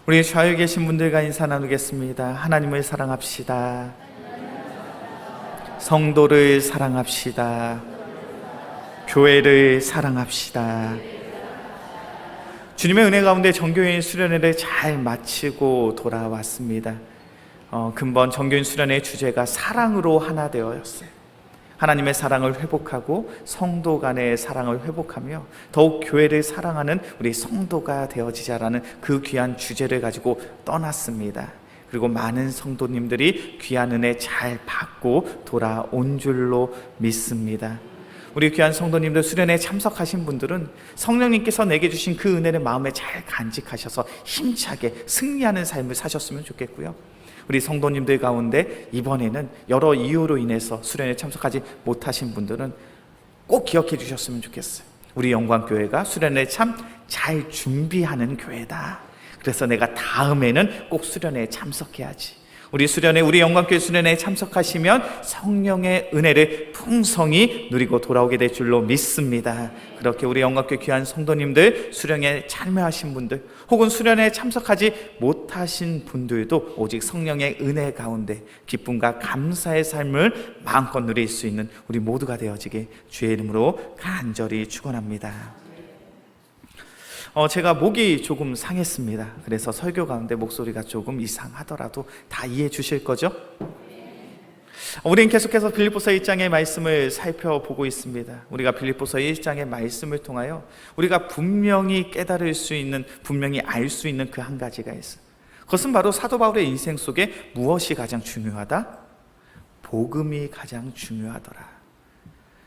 우리 좌우에 계신 분들과 인사 나누겠습니다. 하나님을 사랑합시다. 성도를 사랑합시다. 교회를 사랑합시다. 주님의 은혜 가운데 정교인 수련회를 잘 마치고 돌아왔습니다. 근본 정교인 수련회의 주제가 사랑으로 하나 되어였어요. 하나님의 사랑을 회복하고 성도 간의 사랑을 회복하며 더욱 교회를 사랑하는 우리 성도가 되어지자라는 그 귀한 주제를 가지고 떠났습니다. 그리고 많은 성도님들이 귀한 은혜 잘 받고 돌아온 줄로 믿습니다. 우리 귀한 성도님들, 수련회에 참석하신 분들은 성령님께서 내게 주신 그 은혜를 마음에 잘 간직하셔서 힘차게 승리하는 삶을 사셨으면 좋겠고요. 우리 성도님들 가운데 이번에는 여러 이유로 인해서 수련회에 참석하지 못하신 분들은 꼭 기억해 주셨으면 좋겠어요. 우리 영광교회가 수련회에 참 잘 준비하는 교회다. 그래서 내가 다음에는 꼭 수련회에 참석해야지. 우리 수련회, 우리 영광교회 수련회에 참석하시면 성령의 은혜를 풍성히 누리고 돌아오게 될 줄로 믿습니다. 그렇게 우리 영광교회 귀한 성도님들, 수련회에 참여하신 분들, 혹은 수련회에 참석하지 못하신 분들도 오직 성령의 은혜 가운데 기쁨과 감사의 삶을 마음껏 누릴 수 있는 우리 모두가 되어지게 주의 이름으로 간절히 축원합니다. 제가 목이 조금 상했습니다. 그래서 설교 가운데 목소리가 조금 이상하더라도 다 이해해 주실 거죠? 우리는 계속해서 빌립보서 1장의 말씀을 살펴보고 있습니다. 우리가 빌립보서 1장의 말씀을 통하여 우리가 분명히 깨달을 수 있는, 분명히 알 수 있는 그 한 가지가 있어요. 그것은 바로 사도 바울의 인생 속에 무엇이 가장 중요하다? 복음이 가장 중요하더라.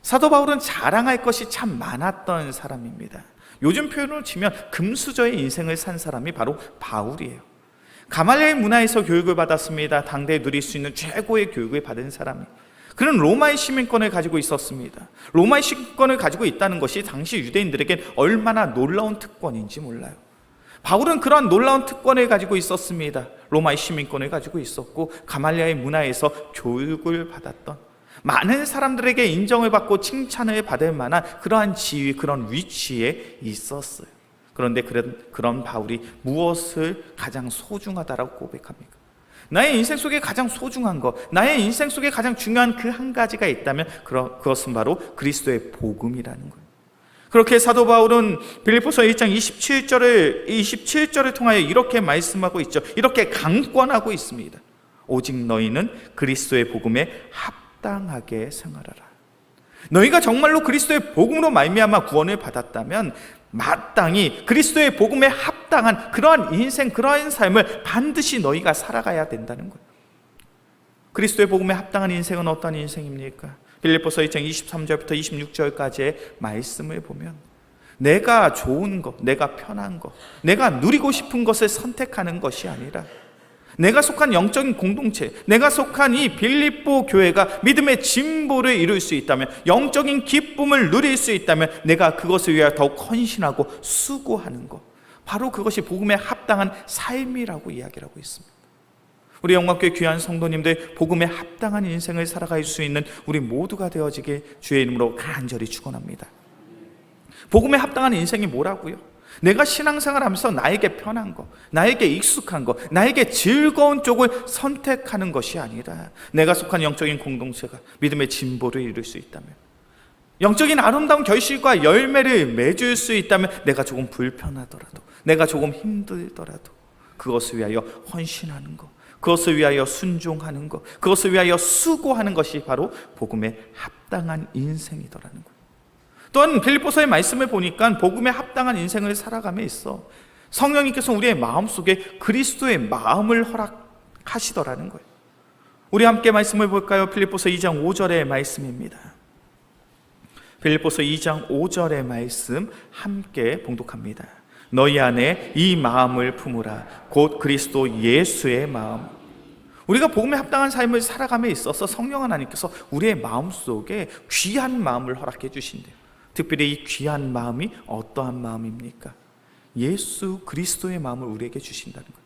사도 바울은 자랑할 것이 참 많았던 사람입니다. 요즘 표현으로 치면 금수저의 인생을 산 사람이 바로 바울이에요. 가말리엘 문화에서 교육을 받았습니다. 당대에 누릴 수 있는 최고의 교육을 받은 사람이에요. 그는 로마의 시민권을 가지고 있었습니다. 로마의 시민권을 가지고 있다는 것이 당시 유대인들에게 얼마나 놀라운 특권인지 몰라요. 바울은 그러한 놀라운 특권을 가지고 있었습니다. 로마의 시민권을 가지고 있었고 가말리엘 문화에서 교육을 받았던, 많은 사람들에게 인정을 받고 칭찬을 받을 만한 그러한 지위, 그런 위치에 있었어요. 그런데 그런 바울이 무엇을 가장 소중하다라고 고백합니까? 나의 인생 속에 가장 소중한 것, 나의 인생 속에 가장 중요한 그 한 가지가 있다면 그것은 바로 그리스도의 복음이라는 거예요. 그렇게 사도 바울은 빌립보서 1장 27절을 통하여 이렇게 말씀하고 있죠. 이렇게 강권하고 있습니다. 오직 너희는 그리스도의 복음에 합당하게 생활하라. 너희가 정말로 그리스도의 복음으로 말미암아 구원을 받았다면 마땅히 그리스도의 복음에 합당한 그러한 인생, 그러한 삶을 반드시 너희가 살아가야 된다는 거예요. 그리스도의 복음에 합당한 인생은 어떤 인생입니까? 빌립보서 1장 23절부터 26절까지의 말씀을 보면 내가 좋은 것, 내가 편한 것, 내가 누리고 싶은 것을 선택하는 것이 아니라 내가 속한 영적인 공동체, 내가 속한 이 빌립보 교회가 믿음의 진보를 이룰 수 있다면, 영적인 기쁨을 누릴 수 있다면 내가 그것을 위하여 더욱 헌신하고 수고하는 것, 바로 그것이 복음에 합당한 삶이라고 이야기를 하고 있습니다. 우리 영광교회 귀한 성도님들, 복음에 합당한 인생을 살아갈 수 있는 우리 모두가 되어지길 주의 이름으로 간절히 축원합니다. 복음에 합당한 인생이 뭐라고요? 내가 신앙생활하면서 나에게 편한 것, 나에게 익숙한 것, 나에게 즐거운 쪽을 선택하는 것이 아니라 내가 속한 영적인 공동체가 믿음의 진보를 이룰 수 있다면, 영적인 아름다운 결실과 열매를 맺을 수 있다면, 내가 조금 불편하더라도, 내가 조금 힘들더라도 그것을 위하여 헌신하는 것, 그것을 위하여 순종하는 것, 그것을 위하여 수고하는 것이 바로 복음에 합당한 인생이더라는 것. 또한 빌립보서의 말씀을 보니까 복음에 합당한 인생을 살아감에 있어 성령님께서 우리의 마음속에 그리스도의 마음을 허락하시더라는 거예요. 우리 함께 말씀을 볼까요? 빌립보서 2장 5절의 말씀입니다. 빌립보서 2장 5절의 말씀 함께 봉독합니다. 너희 안에 이 마음을 품으라. 곧 그리스도 예수의 마음. 우리가 복음에 합당한 삶을 살아감에 있어서 성령 하나님께서 우리의 마음속에 귀한 마음을 허락해 주신대요. 특별히 이 귀한 마음이 어떠한 마음입니까? 예수 그리스도의 마음을 우리에게 주신다는 거예요.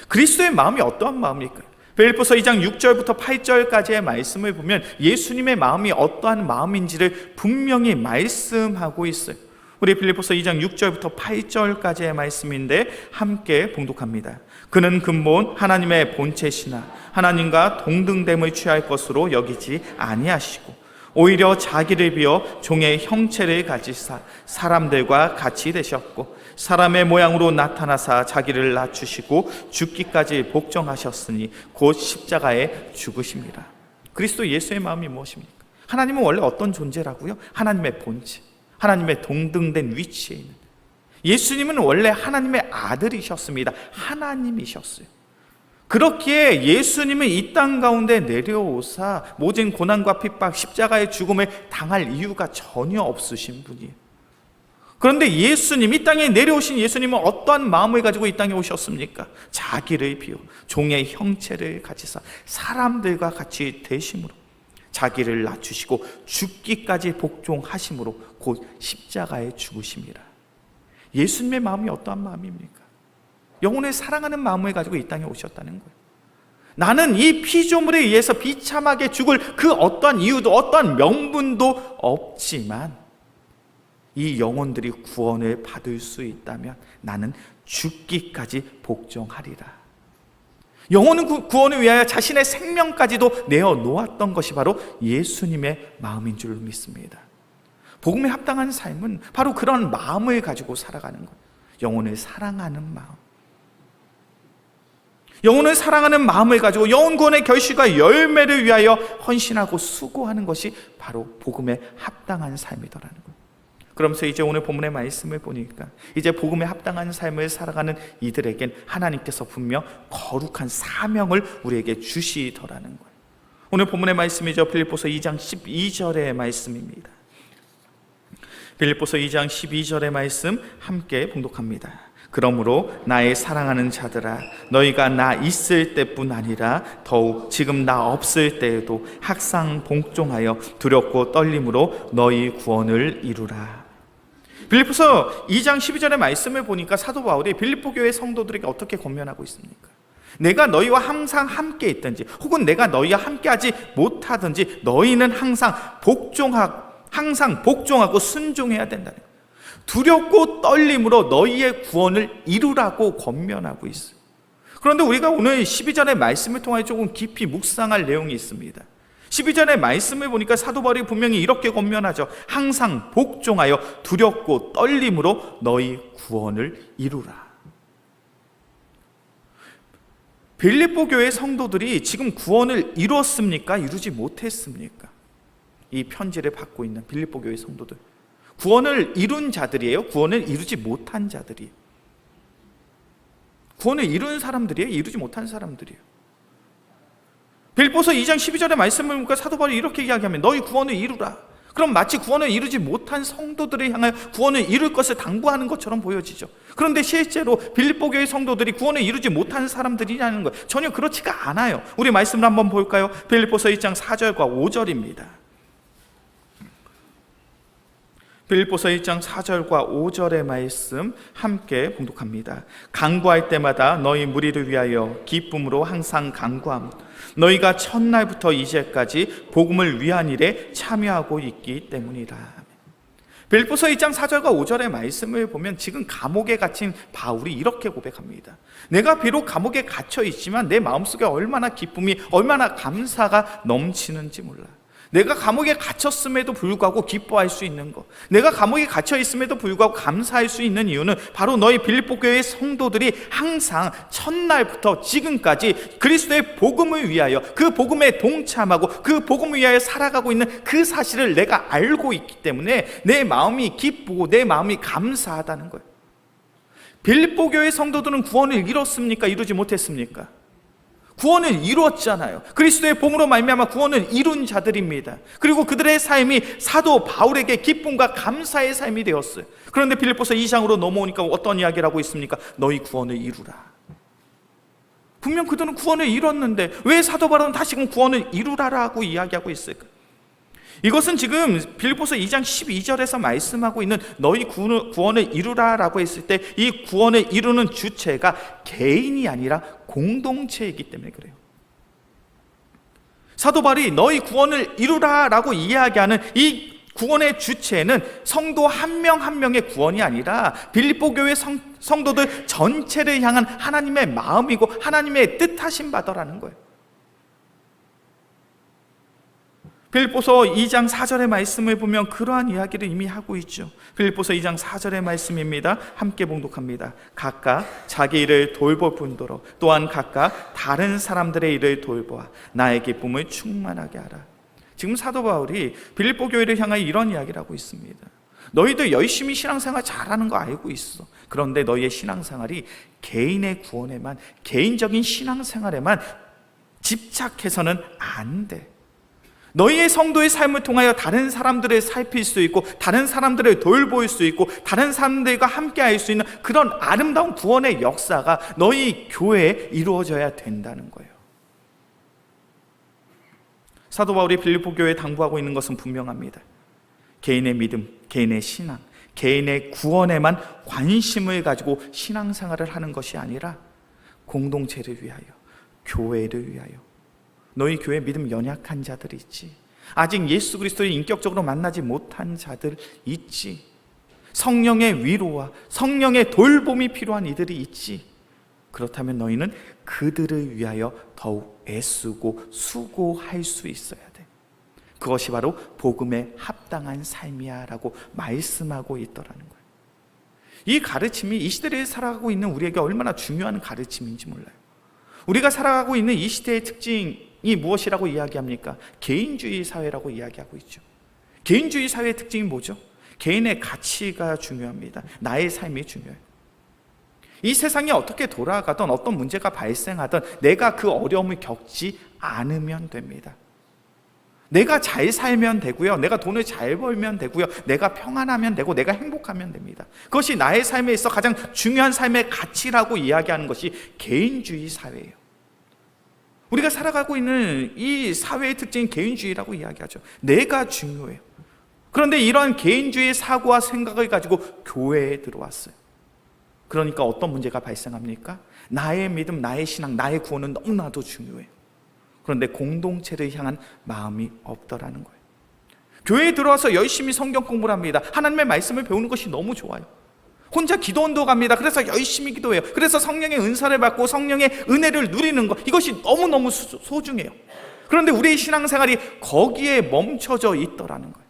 그리스도의 마음이 어떠한 마음입니까? 빌립보서 2장 6절부터 8절까지의 말씀을 보면 예수님의 마음이 어떠한 마음인지를 분명히 말씀하고 있어요. 우리 빌립보서 2장 6절부터 8절까지의 말씀인데 함께 봉독합니다. 그는 근본 하나님의 본체시나 하나님과 동등됨을 취할 것으로 여기지 아니하시고 오히려 자기를 비어 종의 형체를 가지사 사람들과 같이 되셨고 사람의 모양으로 나타나사 자기를 낮추시고 죽기까지 복종하셨으니 곧 십자가에 죽으십니다. 그리스도 예수의 마음이 무엇입니까? 하나님은 원래 어떤 존재라고요? 하나님의 본체, 하나님의 동등된 위치에 있는, 예수님은 원래 하나님의 아들이셨습니다. 하나님이셨어요. 그렇기에 예수님은 이 땅 가운데 내려오사 모진 고난과 핍박, 십자가의 죽음을 당할 이유가 전혀 없으신 분이에요. 그런데 예수님, 이 땅에 내려오신 예수님은 어떠한 마음을 가지고 이 땅에 오셨습니까? 자기를 비워 종의 형체를 가지사 사람들과 같이 되심으로 자기를 낮추시고 죽기까지 복종하심으로 곧 십자가에 죽으심이라. 예수님의 마음이 어떠한 마음입니까? 영혼을 사랑하는 마음을 가지고 이 땅에 오셨다는 거예요. 나는 이 피조물에 의해서 비참하게 죽을 그 어떠한 이유도 어떠한 명분도 없지만 이 영혼들이 구원을 받을 수 있다면 나는 죽기까지 복종하리라. 영혼은 구원을 위하여 자신의 생명까지도 내어놓았던 것이 바로 예수님의 마음인 줄 믿습니다. 복음에 합당한 삶은 바로 그런 마음을 가지고 살아가는 것. 영혼을 사랑하는 마음. 영혼을 사랑하는 마음을 가지고 영혼 구원의 결실과 열매를 위하여 헌신하고 수고하는 것이 바로 복음에 합당한 삶이더라는 것. 그러면서 이제 오늘 본문의 말씀을 보니까 이제 복음에 합당한 삶을 살아가는 이들에겐 하나님께서 분명 거룩한 사명을 우리에게 주시더라는 거예요. 오늘 본문의 말씀이죠. 빌립보서 2장 12절의 말씀입니다. 빌립보서 2장 12절의 말씀 함께 봉독합니다. 그러므로 나의 사랑하는 자들아, 너희가 나 있을 때뿐 아니라 더욱 지금 나 없을 때에도 항상 복종하여 두렵고 떨림으로 너희 구원을 이루라. 빌립보서 2장 12절의 말씀을 보니까 사도 바울이 빌립보 교회 성도들에게 어떻게 권면하고 있습니까? 내가 너희와 항상 함께 있든지 혹은 내가 너희와 함께하지 못하든지 너희는 항상 복종하고 순종해야 된다는 거예요. 두렵고 떨림으로 너희의 구원을 이루라고 권면하고 있어요. 그런데 우리가 오늘 12절의 말씀을 통해 조금 깊이 묵상할 내용이 있습니다. 12절의 말씀을 보니까 사도 바울이 분명히 이렇게 권면하죠. 항상 복종하여 두렵고 떨림으로 너희 구원을 이루라. 빌립보 교회 성도들이 지금 구원을 이뤘습니까? 이루지 못했습니까? 이 편지를 받고 있는 빌립보 교회 성도들, 구원을 이룬 자들이에요? 구원을 이루지 못한 자들이에요? 구원을 이룬 사람들이에요? 이루지 못한 사람들이에요? 빌립보서 2장 12절의 말씀을 보니까 사도 바울이 이렇게 이야기하면 너희 구원을 이루라. 그럼 마치 구원을 이루지 못한 성도들을 향하여 구원을 이룰 것을 당부하는 것처럼 보여지죠. 그런데 실제로 빌립보 교회 성도들이 구원을 이루지 못한 사람들이냐는 거예요. 전혀 그렇지가 않아요. 우리 말씀을 한번 볼까요? 빌립보서 1장 4절과 5절입니다. 빌립보서 1장 4절과 5절의 말씀 함께 봉독합니다. 간구할 때마다 너희 무리를 위하여 기쁨으로 항상 간구함. 너희가 첫날부터 이제까지 복음을 위한 일에 참여하고 있기 때문이다. 빌립보서 1장 4절과 5절의 말씀을 보면 지금 감옥에 갇힌 바울이 이렇게 고백합니다. 내가 비록 감옥에 갇혀 있지만 내 마음속에 얼마나 기쁨이, 얼마나 감사가 넘치는지 몰라. 내가 감옥에 갇혔음에도 불구하고 기뻐할 수 있는 것, 내가 감옥에 갇혀 있음에도 불구하고 감사할 수 있는 이유는 바로 너희 빌립보 교회의 성도들이 항상 첫날부터 지금까지 그리스도의 복음을 위하여, 그 복음에 동참하고 그 복음을 위하여 살아가고 있는 그 사실을 내가 알고 있기 때문에 내 마음이 기쁘고 내 마음이 감사하다는 거예요. 빌립보 교회 성도들은 구원을 이뤘습니까? 이루지 못했습니까? 구원을 이루었잖아요. 그리스도의 복음으로 말미암아 구원을 이룬 자들입니다. 그리고 그들의 삶이 사도 바울에게 기쁨과 감사의 삶이 되었어요. 그런데 빌립보서 2장으로 넘어오니까 어떤 이야기를 하고 있습니까? 너희 구원을 이루라. 분명 그들은 구원을 이뤘는데 왜 사도 바울은 다시금 구원을 이루라라고 이야기하고 있을까? 이것은 지금 빌립보서 2장 12절에서 말씀하고 있는 너희 구원을 이루라라고 했을 때 이 구원을 이루는 주체가 개인이 아니라 공동체이기 때문에 그래요. 사도 바울이 너희 구원을 이루라라고 이야기하는 이 구원의 주체는 성도 한 명 한 명의 구원이 아니라 빌립보 교회 성도들 전체를 향한 하나님의 마음이고 하나님의 뜻하신 바더라는 거예요. 빌립보서 2장 4절의 말씀을 보면 그러한 이야기를 이미 하고 있죠. 빌립보서 2장 4절의 말씀입니다. 함께 봉독합니다. 각각 자기 일을 돌볼 뿐더러 또한 각각 다른 사람들의 일을 돌보아 나의 기쁨을 충만하게 하라. 지금 사도 바울이 빌립보 교회를 향하여 이런 이야기를 하고 있습니다. 너희들 열심히 신앙생활 잘하는 거 알고 있어. 그런데 너희의 신앙생활이 개인의 구원에만, 개인적인 신앙생활에만 집착해서는 안 돼. 너희의 성도의 삶을 통하여 다른 사람들을 살필 수 있고 다른 사람들을 돌볼 수 있고 다른 사람들과 함께 할 수 있는 그런 아름다운 구원의 역사가 너희 교회에 이루어져야 된다는 거예요. 사도 바울이 빌립보 교회에 당부하고 있는 것은 분명합니다. 개인의 믿음, 개인의 신앙, 개인의 구원에만 관심을 가지고 신앙생활을 하는 것이 아니라 공동체를 위하여, 교회를 위하여. 너희 교회에 믿음 연약한 자들이 있지. 아직 예수 그리스도를 인격적으로 만나지 못한 자들 있지. 성령의 위로와 성령의 돌봄이 필요한 이들이 있지. 그렇다면 너희는 그들을 위하여 더욱 애쓰고 수고할 수 있어야 돼. 그것이 바로 복음에 합당한 삶이야 라고 말씀하고 있더라는 거예요. 이 가르침이 이 시대를 살아가고 있는 우리에게 얼마나 중요한 가르침인지 몰라요. 우리가 살아가고 있는 이 시대의 특징이 무엇이라고 이야기합니까? 개인주의 사회라고 이야기하고 있죠. 개인주의 사회의 특징이 뭐죠? 개인의 가치가 중요합니다. 나의 삶이 중요해요. 이 세상이 어떻게 돌아가든 어떤 문제가 발생하든 내가 그 어려움을 겪지 않으면 됩니다. 내가 잘 살면 되고요. 내가 돈을 잘 벌면 되고요. 내가 평안하면 되고 내가 행복하면 됩니다. 그것이 나의 삶에 있어 가장 중요한 삶의 가치라고 이야기하는 것이 개인주의 사회예요. 우리가 살아가고 있는 이 사회의 특징은 개인주의라고 이야기하죠. 내가 중요해요. 그런데 이러한 개인주의의 사고와 생각을 가지고 교회에 들어왔어요. 그러니까 어떤 문제가 발생합니까? 나의 믿음, 나의 신앙, 나의 구원은 너무나도 중요해요. 그런데 공동체를 향한 마음이 없더라는 거예요. 교회에 들어와서 열심히 성경 공부를 합니다. 하나님의 말씀을 배우는 것이 너무 좋아요. 혼자 기도원도 갑니다. 그래서 열심히 기도해요. 그래서 성령의 은사를 받고 성령의 은혜를 누리는 것, 이것이 너무너무 소중해요. 그런데 우리의 신앙생활이 거기에 멈춰져 있더라는 거예요.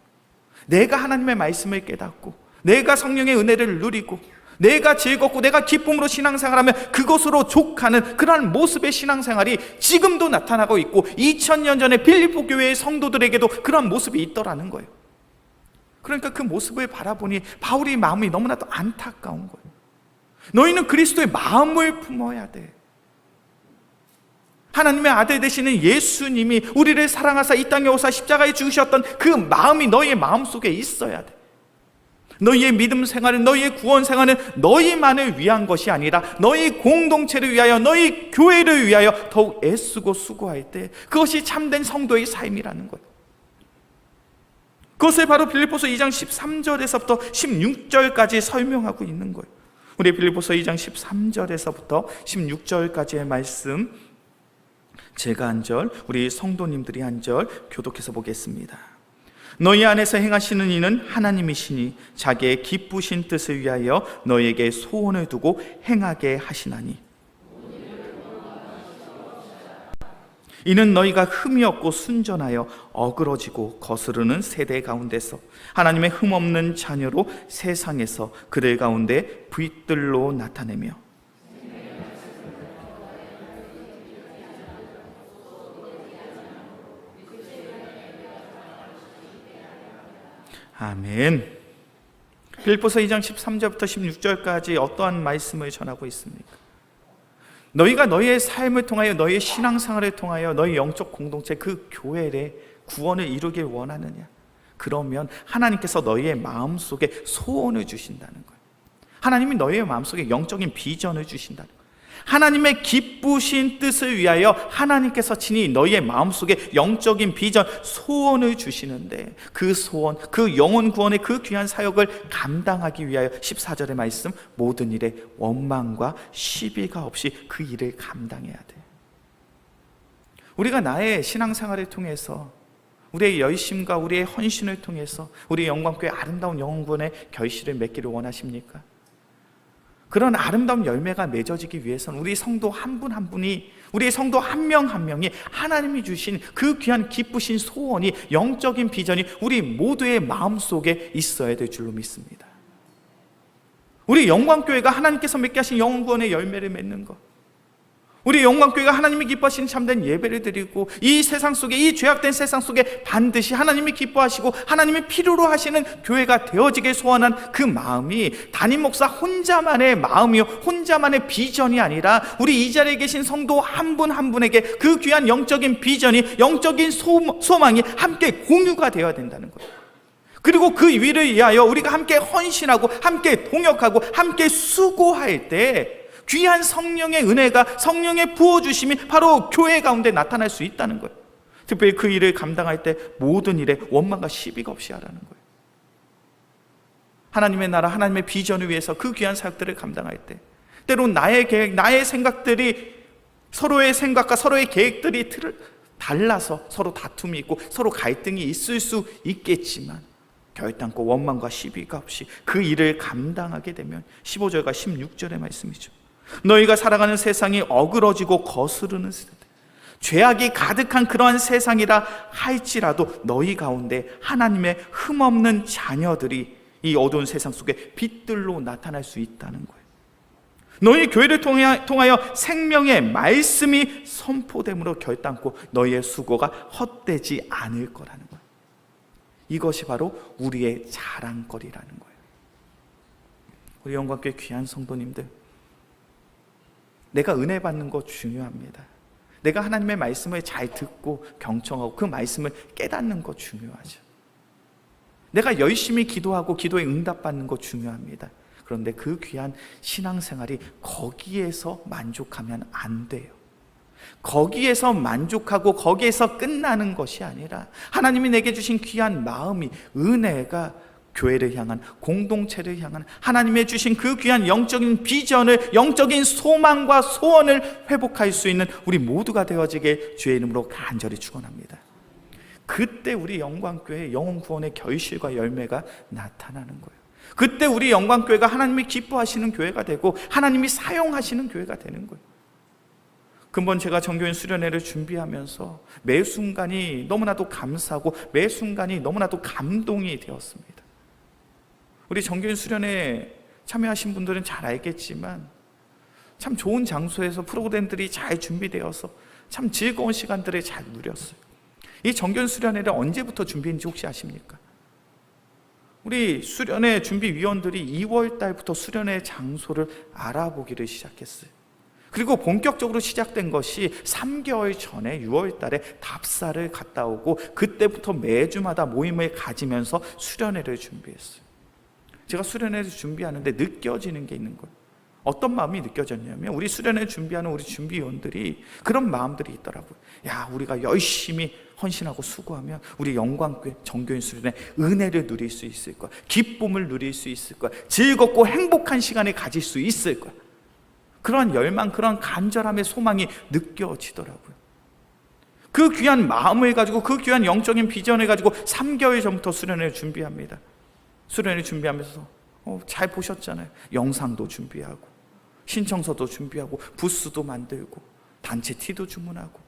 내가 하나님의 말씀을 깨닫고 내가 성령의 은혜를 누리고 내가 즐겁고 내가 기쁨으로 신앙생활하면 그것으로 족하는 그러한 모습의 신앙생활이 지금도 나타나고 있고 2000년 전에 빌립보 교회의 성도들에게도 그러한 모습이 있더라는 거예요. 그러니까 그 모습을 바라보니 바울의 마음이 너무나도 안타까운 거예요. 너희는 그리스도의 마음을 품어야 돼. 하나님의 아들 되시는 예수님이 우리를 사랑하사 이 땅에 오사 십자가에 죽으셨던 그 마음이 너희의 마음속에 있어야 돼. 너희의 믿음 생활은, 너희의 구원 생활은 너희만을 위한 것이 아니라 너희 공동체를 위하여, 너희 교회를 위하여 더욱 애쓰고 수고할 때 그것이 참된 성도의 삶이라는 거예요. 그것을 바로 빌립보서 2장 13절에서부터 16절까지 설명하고 있는 거예요. 우리 빌립보서 2장 13절에서부터 16절까지의 말씀, 제가 한 절, 우리 성도님들이 한 절 교독해서 보겠습니다. 너희 안에서 행하시는 이는 하나님이시니 자기의 기쁘신 뜻을 위하여 너희에게 소원을 두고 행하게 하시나니 이는 너희가 흠이 없고 순전하여 어그러지고 거스르는 세대 가운데서 하나님의 흠 없는 자녀로 세상에서 그들 가운데 빛들로 나타내며 아멘. 빌립보서 2장 13절부터 16절까지 어떠한 말씀을 전하고 있습니까? 너희가 너희의 삶을 통하여, 너희의 신앙생활을 통하여 너희 영적 공동체, 그 교회의 구원을 이루길 원하느냐? 그러면 하나님께서 너희의 마음속에 소원을 주신다는 거예요. 하나님이 너희의 마음속에 영적인 비전을 주신다는 거예요. 하나님의 기쁘신 뜻을 위하여 하나님께서 친히 너희의 마음속에 영적인 비전, 소원을 주시는데 그 소원, 그 영혼 구원의 그 귀한 사역을 감당하기 위하여 14절의 말씀, 모든 일에 원망과 시비가 없이 그 일을 감당해야 돼. 우리가 나의 신앙생활을 통해서 우리의 열심과 우리의 헌신을 통해서 우리 영광교회 아름다운 영혼구원의 결실을 맺기를 원하십니까? 그런 아름다운 열매가 맺어지기 위해서는 우리 성도 한 분 한 분이, 우리 성도 한 명 한 명이 하나님이 주신 그 귀한 기쁘신 소원이, 영적인 비전이 우리 모두의 마음속에 있어야 될 줄로 믿습니다. 우리 영광교회가 하나님께서 맺게 하신 영혼구원의 열매를 맺는 것, 우리 영광교회가 하나님이 기뻐하시는 참된 예배를 드리고, 이 세상 속에, 이 죄악된 세상 속에 반드시 하나님이 기뻐하시고 하나님이 필요로 하시는 교회가 되어지길 소원한 그 마음이 담임 목사 혼자만의 마음이요, 혼자만의 비전이 아니라 우리 이 자리에 계신 성도 한 분 한 분에게 그 귀한 영적인 비전이, 영적인 소망이 함께 공유가 되어야 된다는 거예요. 그리고 그 위를 위하여 우리가 함께 헌신하고 함께 동역하고 함께 수고할 때 귀한 성령의 은혜가, 성령의 부어주심이 바로 교회 가운데 나타날 수 있다는 거예요. 특별히 그 일을 감당할 때 모든 일에 원망과 시비가 없이 하라는 거예요. 하나님의 나라, 하나님의 비전을 위해서 그 귀한 사역들을 감당할 때 때론 나의 계획, 나의 생각들이, 서로의 생각과 서로의 계획들이 달라서 서로 다툼이 있고 서로 갈등이 있을 수 있겠지만 결단코 원망과 시비가 없이 그 일을 감당하게 되면 15절과 16절의 말씀이죠. 너희가 살아가는 세상이 어그러지고 거스르는 세대, 죄악이 가득한 그러한 세상이라 할지라도 너희 가운데 하나님의 흠없는 자녀들이 이 어두운 세상 속에 빛들로 나타날 수 있다는 거예요. 너희 교회를 통하여 생명의 말씀이 선포됨으로 결단코 너희의 수고가 헛되지 않을 거라는 거예요. 이것이 바로 우리의 자랑거리라는 거예요. 우리 영광교회 귀한 성도님들, 내가 은혜 받는 거 중요합니다. 내가 하나님의 말씀을 잘 듣고 경청하고 그 말씀을 깨닫는 거 중요하죠. 내가 열심히 기도하고 기도에 응답받는 거 중요합니다. 그런데 그 귀한 신앙생활이 거기에서 만족하면 안 돼요. 거기에서 만족하고 거기에서 끝나는 것이 아니라 하나님이 내게 주신 귀한 마음이, 은혜가 교회를 향한, 공동체를 향한 하나님의 주신 그 귀한 영적인 비전을, 영적인 소망과 소원을 회복할 수 있는 우리 모두가 되어지게 주의 이름으로 간절히 축원합니다. 그때 우리 영광교회의 영혼 구원의 결실과 열매가 나타나는 거예요. 그때 우리 영광교회가 하나님이 기뻐하시는 교회가 되고 하나님이 사용하시는 교회가 되는 거예요. 근본 제가 정교인 수련회를 준비하면서 매 순간이 너무나도 감사하고 매 순간이 너무나도 감동이 되었습니다. 우리 정교인 수련회에 참여하신 분들은 잘 알겠지만 참 좋은 장소에서 프로그램들이 잘 준비되어서 참 즐거운 시간들을 잘 누렸어요. 이 정교인 수련회를 언제부터 준비했는지 혹시 아십니까? 우리 수련회 준비위원들이 2월 달부터 수련회 장소를 알아보기를 시작했어요. 그리고 본격적으로 시작된 것이 3개월 전에 6월 달에 답사를 갔다 오고 그때부터 매주마다 모임을 가지면서 수련회를 준비했어요. 제가 수련회를 준비하는데 느껴지는 게 있는 거예요. 어떤 마음이 느껴졌냐면 우리 수련회 준비하는 우리 준비위원들이 그런 마음들이 있더라고요. 야, 우리가 열심히 헌신하고 수고하면 우리 영광교회 정교인 수련회 은혜를 누릴 수 있을 거야. 기쁨을 누릴 수 있을 거야. 즐겁고 행복한 시간을 가질 수 있을 거야. 그런 열망, 그런 간절함의 소망이 느껴지더라고요. 그 귀한 마음을 가지고, 그 귀한 영적인 비전을 가지고 3개월 전부터 수련회를 준비합니다. 수련회를 준비하면서 잘 보셨잖아요. 영상도 준비하고 신청서도 준비하고 부스도 만들고 단체 티도 주문하고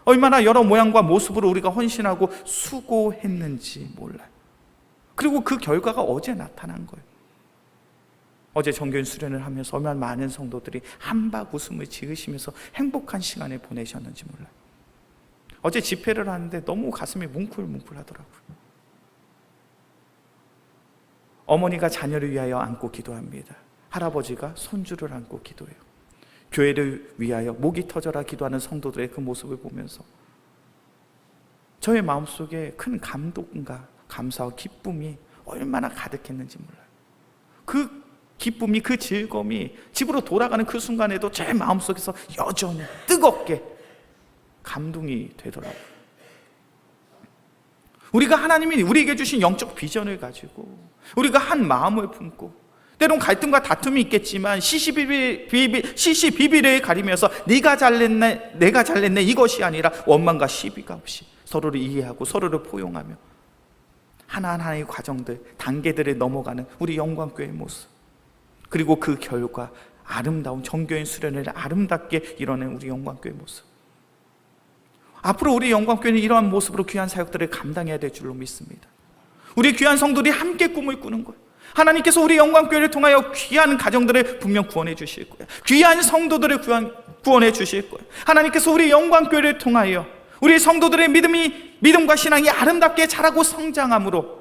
얼마나 여러 모양과 모습으로 우리가 헌신하고 수고했는지 몰라요. 그리고 그 결과가 어제 나타난 거예요. 어제 정교인 수련을 하면서 얼마나 많은 성도들이 한박 웃음을 지으시면서 행복한 시간을 보내셨는지 몰라요. 어제 집회를 하는데 너무 가슴이 뭉클뭉클하더라고요. 어머니가 자녀를 위하여 안고 기도합니다. 할아버지가 손주를 안고 기도해요. 교회를 위하여 목이 터져라 기도하는 성도들의 그 모습을 보면서 저의 마음속에 큰 감동과 감사와 기쁨이 얼마나 가득했는지 몰라요. 그 기쁨이, 그 즐거움이 집으로 돌아가는 그 순간에도 제 마음속에서 여전히 뜨겁게 감동이 되더라고요. 우리가 하나님이 우리에게 주신 영적 비전을 가지고 우리가 한 마음을 품고 때론 갈등과 다툼이 있겠지만 시시비비를 가리면서 네가 잘냈네, 내가 잘냈네 이것이 아니라 원망과 시비가 없이 서로를 이해하고 서로를 포용하며 하나하나의 과정들, 단계들을 넘어가는 우리 영광교회의 모습, 그리고 그 결과 아름다운 정교인 수련회를 아름답게 이뤄낸 우리 영광교회의 모습. 앞으로 우리 영광교회는 이러한 모습으로 귀한 사역들을 감당해야 될 줄로 믿습니다. 우리 귀한 성도들이 함께 꿈을 꾸는 거예요. 하나님께서 우리 영광교회를 통하여 귀한 가정들을 분명 구원해 주실 거예요. 귀한 성도들을 구원해 주실 거예요. 하나님께서 우리 영광교회를 통하여 우리 성도들의 믿음과 신앙이 아름답게 자라고 성장함으로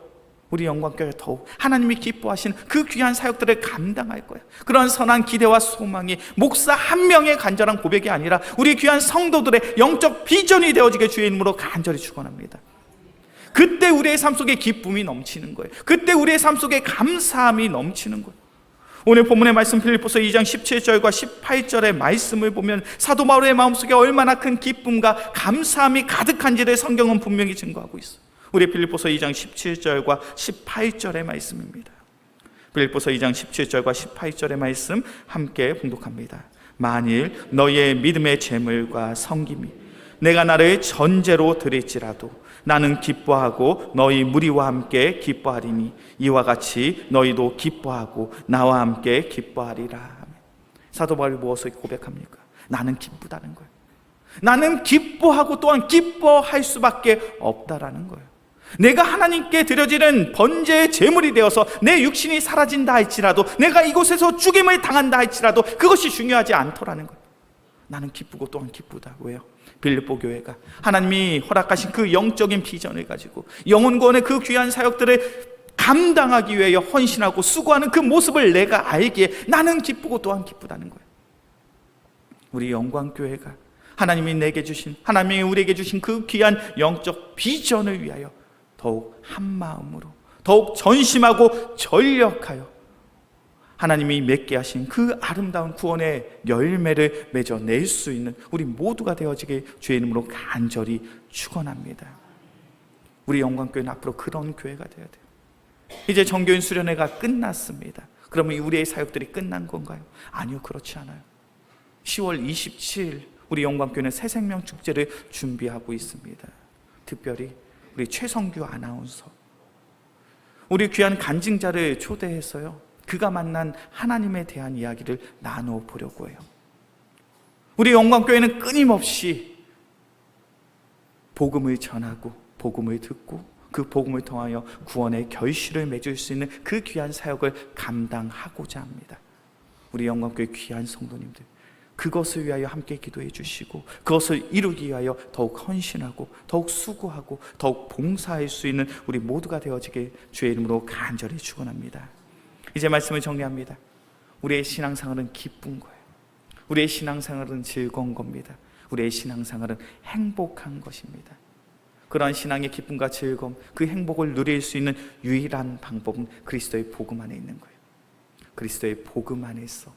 우리 영광교회 더욱 하나님이 기뻐하신 그 귀한 사역들을 감당할 거예요. 그런 선한 기대와 소망이 목사 한 명의 간절한 고백이 아니라 우리 귀한 성도들의 영적 비전이 되어지게 주의 이름으로 간절히 축원합니다. 그때 우리의 삶 속에 기쁨이 넘치는 거예요. 그때 우리의 삶 속에 감사함이 넘치는 거예요. 오늘 본문의 말씀 빌립보서 2장 17절과 18절의 말씀을 보면 사도 바울의 마음속에 얼마나 큰 기쁨과 감사함이 가득한지를 성경은 분명히 증거하고 있어요. 우리 빌립보서 2장 17절과 18절의 말씀입니다. 빌립보서 2장 17절과 18절의 말씀 함께 봉독합니다. 만일 너희의 믿음의 재물과 성김이 내가 나를 전제로 드릴지라도 나는 기뻐하고 너희 무리와 함께 기뻐하리니 이와 같이 너희도 기뻐하고 나와 함께 기뻐하리라. 사도 바울이 무엇을 고백합니까? 나는 기쁘다는 거예요. 나는 기뻐하고 또한 기뻐할 수밖에 없다라는 거예요. 내가 하나님께 드려지는 번제의 제물이 되어서 내 육신이 사라진다 할지라도, 내가 이곳에서 죽임을 당한다 할지라도 그것이 중요하지 않더라는 거예요. 나는 기쁘고 또한 기쁘다. 왜요? 빌립보 교회가 하나님이 허락하신 그 영적인 비전을 가지고 영혼구원의 그 귀한 사역들을 감당하기 위하여 헌신하고 수고하는 그 모습을 내가 알기에 나는 기쁘고 또한 기쁘다는 거예요. 우리 영광교회가 하나님이 내게 주신, 하나님이 우리에게 주신 그 귀한 영적 비전을 위하여 더욱 한마음으로, 더욱 전심하고 전력하여 하나님이 맺게 하신 그 아름다운 구원의 열매를 맺어낼 수 있는 우리 모두가 되어지게 주의 이름으로 간절히 축원합니다. 우리 영광교회는 앞으로 그런 교회가 되어야 돼요. 이제 정교인 수련회가 끝났습니다. 그러면 우리의 사역들이 끝난 건가요? 아니요, 그렇지 않아요. 10월 27일 우리 영광교회는 새생명 축제를 준비하고 있습니다. 특별히 우리 최성규 아나운서, 우리 귀한 간증자를 초대해서요, 그가 만난 하나님에 대한 이야기를 나눠보려고 해요. 우리 영광교회는 끊임없이 복음을 전하고 복음을 듣고 그 복음을 통하여 구원의 결실을 맺을 수 있는 그 귀한 사역을 감당하고자 합니다. 우리 영광교회 귀한 성도님들, 그것을 위하여 함께 기도해 주시고 그것을 이루기 위하여 더욱 헌신하고 더욱 수고하고 더욱 봉사할 수 있는 우리 모두가 되어지게 주의 이름으로 간절히 축원합니다. 이제 말씀을 정리합니다. 우리의 신앙생활은 기쁜 거예요. 우리의 신앙생활은 즐거운 겁니다. 우리의 신앙생활은 행복한 것입니다. 그러한 신앙의 기쁨과 즐거움, 그 행복을 누릴 수 있는 유일한 방법은 그리스도의 복음 안에 있는 거예요. 그리스도의 복음 안에서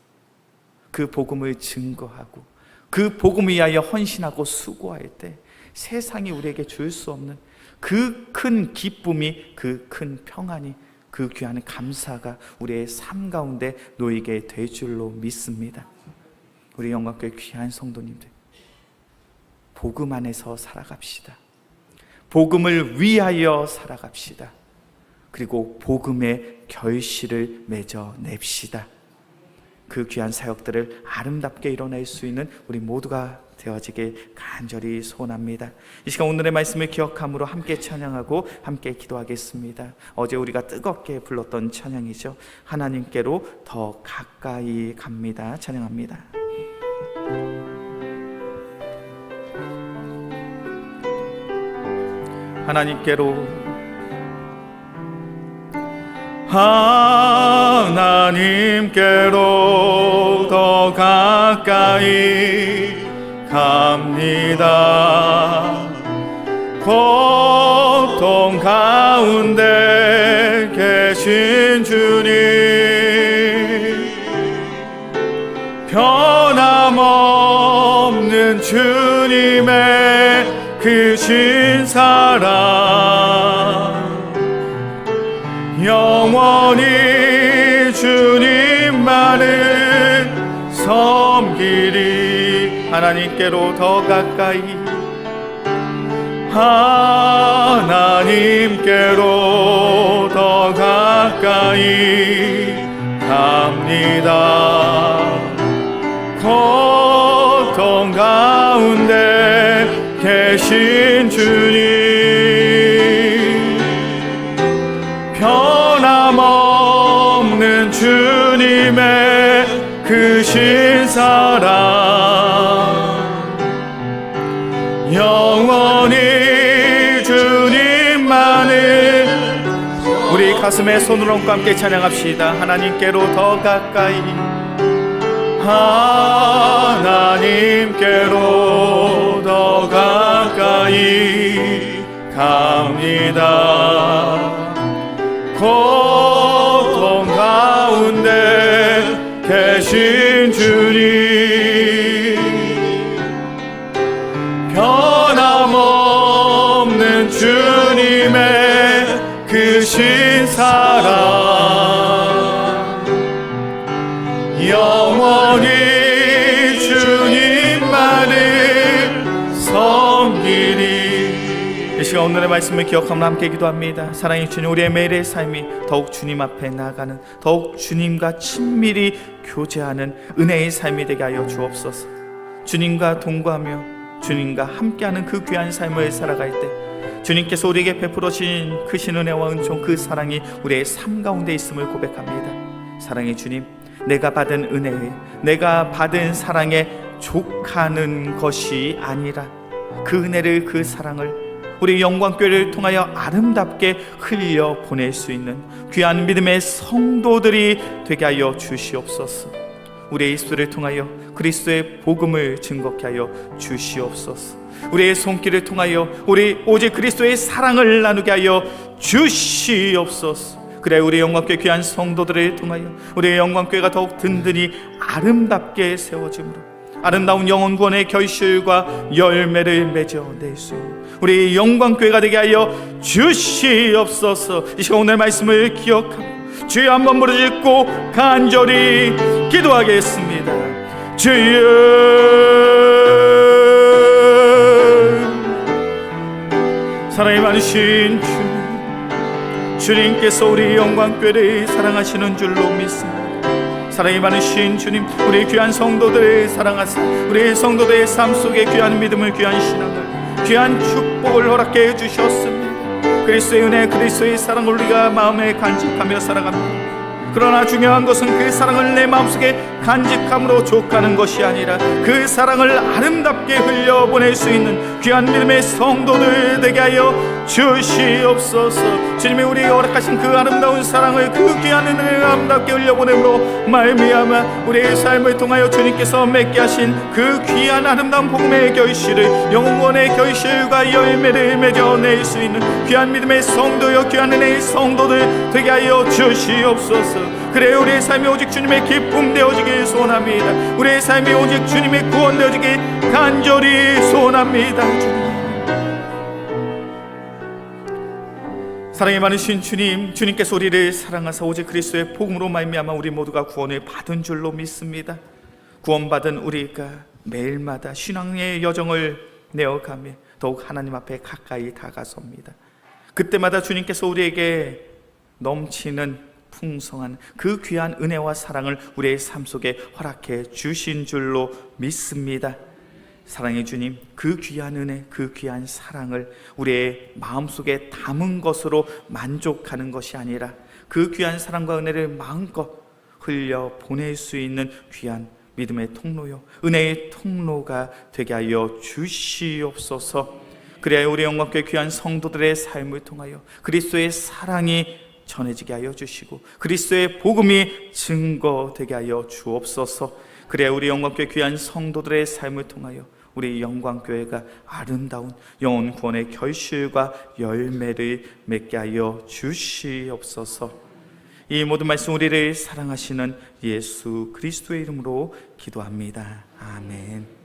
그 복음을 증거하고 그 복음을 위하여 헌신하고 수고할 때 세상이 우리에게 줄 수 없는 그 큰 기쁨이, 그 큰 평안이, 그 귀한 감사가 우리의 삶 가운데 놓이게 될 줄로 믿습니다. 우리 영광교회 귀한 성도님들, 복음 안에서 살아갑시다. 복음을 위하여 살아갑시다. 그리고 복음의 결실을 맺어냅시다. 그 귀한 사역들을 아름답게 이뤄낼 수 있는 우리 모두가 되어지게 간절히 소원합니다. 이 시간 오늘의 말씀을 기억함으로 함께 찬양하고 함께 기도하겠습니다. 어제 우리가 뜨겁게 불렀던 찬양이죠. 하나님께로 더 가까이 갑니다. 찬양합니다. 하나님께로 하나님께로 더 가까이 갑니다. 고통 가운데 계신 주님, 변함없는 주님의 크신 사랑, 영원히 주님만을 섬기리. 하나님께로 더 가까이, 하나님께로 더 가까이 갑니다. 고통 가운데 계신 주님, 변함없는 주님의 크신 사랑, 영원히 주님만을 우리 가슴에 손을 얹고 함께 찬양합시다. 하나님께로 더 가까이, 하나님께로 더 가까이 갑니다. 고통 가운데 계신 주님, 변함없는 주님의 크신 사랑, 영원히 주님만을 섬기리. 이 시간 오늘의 말씀을 기억하며 함께 기도합니다. 사랑의 주님, 우리의 매일의 삶이 더욱 주님 앞에 나아가는, 더욱 주님과 친밀히 교제하는 은혜의 삶이 되게 하여 주옵소서. 주님과 동거하며 주님과 함께하는 그 귀한 삶을 살아갈 때 주님께서 우리에게 베풀어 주신 크신 은혜와 은총, 그 사랑이 우리의 삶 가운데 있음을 고백합니다. 사랑의 주님, 내가 받은 은혜에, 내가 받은 사랑에 족하는 것이 아니라 그 은혜를, 그 사랑을 우리 영광교회를 통하여 아름답게 흘려 보낼 수 있는 귀한 믿음의 성도들이 되게 하여 주시옵소서. 우리의 입술을 통하여 그리스도의 복음을 증거케 하여 주시옵소서. 우리의 손길을 통하여 우리 오직 그리스도의 사랑을 나누게 하여 주시옵소서. 그래, 우리 영광교회 귀한 성도들을 통하여 우리의 영광교회가 더욱 든든히 아름답게 세워짐으로 아름다운 영혼 구원의 결실과 열매를 맺어낼 수 있는 우리 영광교회가 되게 하여 주시옵소서. 이 시간 오늘 말씀을 기억하고 주여 한번 부르짖고 간절히 기도하겠습니다. 주여, 사랑이 많으신 주님께서 우리 영광교회를 사랑하시는 줄로 믿습니다. 사랑이 많으신 주님, 우리 귀한 성도들을 사랑하사 우리 성도들의 삶 속에 귀한 믿음을, 귀한 신앙을, 귀한 축복을 허락해 주셨습니다. 그리스도의 은혜, 그리스도의 사랑을 우리가 마음에 간직하며 살아갑니다. 그러나 중요한 것은 그 사랑을 내 마음속에 간직함으로 족하는 것이 아니라 그 사랑을 아름답게 흘려보낼 수 있는 귀한 믿음의 성도들 되게 하여 주시옵소서. 주님이 우리에게 허락하신 그 아름다운 사랑을, 그 귀한 은혜를 아름답게 흘려보냄으로 말미암아 우리의 삶을 통하여 주님께서 맺게 하신 그 귀한 아름다운 복음의 결실을, 영원의 결실과 열매를 맺어낼 수 있는 귀한 믿음의 성도여, 귀한 은혜의 성도들 되게 하여 주시옵소서. 그래, 우리의 삶이 오직 주님의 기쁨 되어지길 소원합니다. 우리의 삶이 오직 주님의 구원 되어지길 간절히 소원합니다. 주님, 사랑이 많으신 주님, 주님께서 우리를 사랑하사 오직 그리스도의 복음으로 말미암아 우리 모두가 구원을 받은 줄로 믿습니다. 구원받은 우리가 매일마다 신앙의 여정을 내어가며 더욱 하나님 앞에 가까이 다가섭니다. 그때마다 주님께서 우리에게 넘치는 풍성한 그 귀한 은혜와 사랑을 우리의 삶 속에 허락해 주신 줄로 믿습니다. 사랑의 주님, 그 귀한 은혜, 그 귀한 사랑을 우리의 마음속에 담은 것으로 만족하는 것이 아니라 그 귀한 사랑과 은혜를 마음껏 흘려 보낼 수 있는 귀한 믿음의 통로요, 은혜의 통로가 되게 하여 주시옵소서. 그래야 우리 영광교회 귀한 성도들의 삶을 통하여 그리스도의 사랑이 전해지게 하여 주시고 그리스도의 복음이 증거되게 하여 주옵소서. 그래야 우리 영광교회 귀한 성도들의 삶을 통하여 우리 영광교회가 아름다운 영혼 구원의 결실과 열매를 맺게 하여 주시옵소서. 이 모든 말씀 우리를 사랑하시는 예수 그리스도의 이름으로 기도합니다. 아멘.